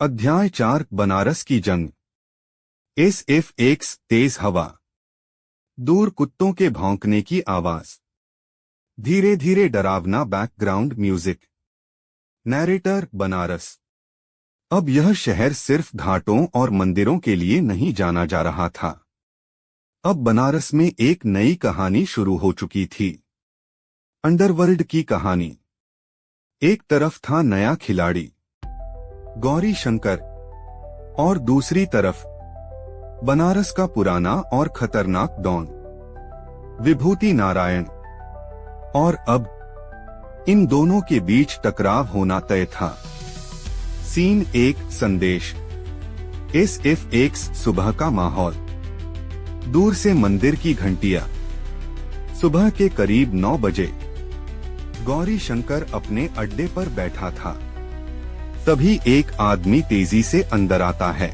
अध्याय 4 बनारस की जंग। SFX तेज हवा, दूर कुत्तों के भौंकने की आवाज, धीरे धीरे डरावना बैकग्राउंड म्यूजिक। नैरेटर बनारस। अब यह शहर सिर्फ घाटों और मंदिरों के लिए नहीं जाना जा रहा था। अब बनारस में एक नई कहानी शुरू हो चुकी थी, अंडरवर्ल्ड की कहानी। एक तरफ था नया खिलाड़ी गौरी शंकर और दूसरी तरफ बनारस का पुराना और खतरनाक डॉन विभूति नारायण। और अब इन दोनों के बीच टकराव होना तय था। सीन 1 संदेश। SFX सुबह का माहौल, दूर से मंदिर की घंटियां। सुबह के करीब 9 बजे गौरी शंकर अपने अड्डे पर बैठा था। तभी एक आदमी तेजी से अंदर आता है।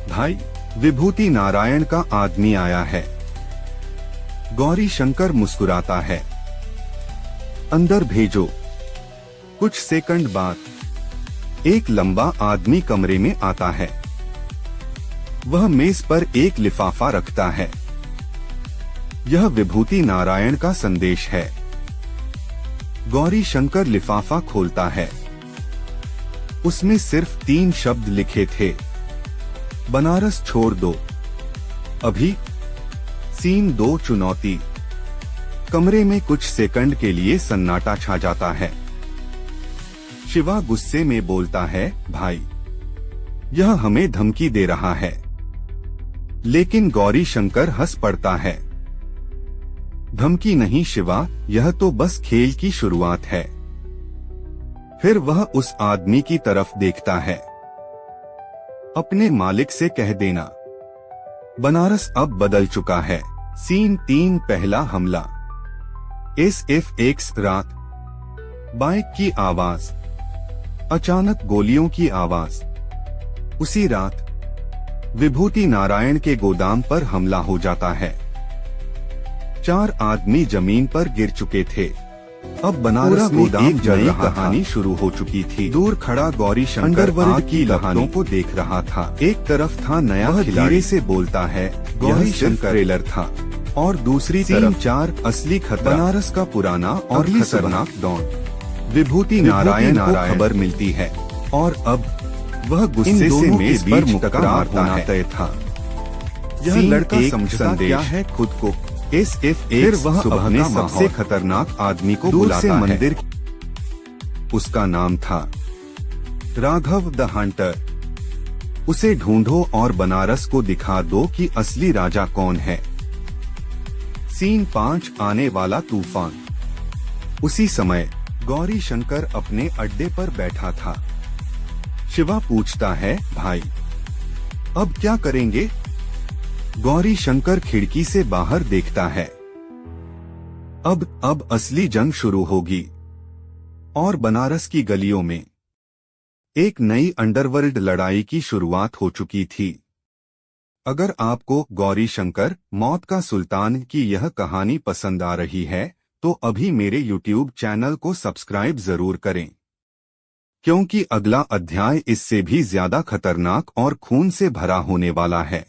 भाई, विभूति नारायण का आदमी आया है। गौरी शंकर मुस्कुराता है। अंदर भेजो। कुछ सेकंड बाद एक लंबा आदमी कमरे में आता है। वह मेज पर एक लिफाफा रखता है। यह विभूति नारायण का संदेश है। गौरी शंकर लिफाफा खोलता है। उसमें सिर्फ 3 शब्द लिखे थे, बनारस छोड़ दो अभी। सीन 2 चुनौती। कमरे में कुछ सेकंड के लिए सन्नाटा छा जाता है। शिवा गुस्से में बोलता है, भाई, यह हमें धमकी दे रहा है। लेकिन गौरी शंकर हंस पड़ता है। धमकी नहीं शिवा, यह तो बस खेल की शुरुआत है। फिर वह उस आदमी की तरफ देखता है। अपने मालिक से कह देना, बनारस अब बदल चुका है। सीन 3 पहला हमला। SFX रात। बाइक की आवाज, अचानक गोलियों की आवाज। उसी रात विभूति नारायण के गोदाम पर हमला हो जाता है। 4 आदमी जमीन पर गिर चुके थे। अब बनारस में एक नई कहानी शुरू हो चुकी थी। दूर खड़ा गौरी शंकर आग की लहरों को देख रहा था। एक तरफ था नया खिलाड़ी, धीरे से बोलता है, गौरी शंकर ट्रेलर था। और दूसरी तरफ 4 असली खतरा, बनारस का पुराना और खतरनाक डॉन विभूति नारायण को खबर मिलती है। और अब वह गुस्से से मेज पर मुक्का मारना तय था। यह लड़का समझता क्या है खुद को। फिर वह अपने सबसे खतरनाक आदमी को बुलाता है। मंदिर उसका नाम था राघव द हंटर। उसे ढूंढो और बनारस को दिखा दो कि असली राजा कौन है। सीन 5 आने वाला तूफान। उसी समय गौरी शंकर अपने अड्डे पर बैठा था। शिवा पूछता है, भाई, अब क्या करेंगे? गौरी शंकर खिड़की से बाहर देखता है। अब असली जंग शुरू होगी। और बनारस की गलियों में एक नई अंडरवर्ल्ड लड़ाई की शुरुआत हो चुकी थी। अगर आपको गौरी शंकर मौत का सुल्तान की यह कहानी पसंद आ रही है तो अभी मेरे YouTube चैनल को सब्सक्राइब जरूर करें, क्योंकि अगला अध्याय इससे भी ज्यादा खतरनाक और खून से भरा होने वाला है।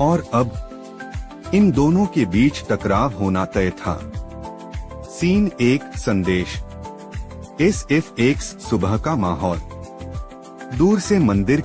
और अब इन दोनों के बीच टकराव होना तय था। सीन 1 संदेश। SFX सुबह का माहौल। दूर से मंदिर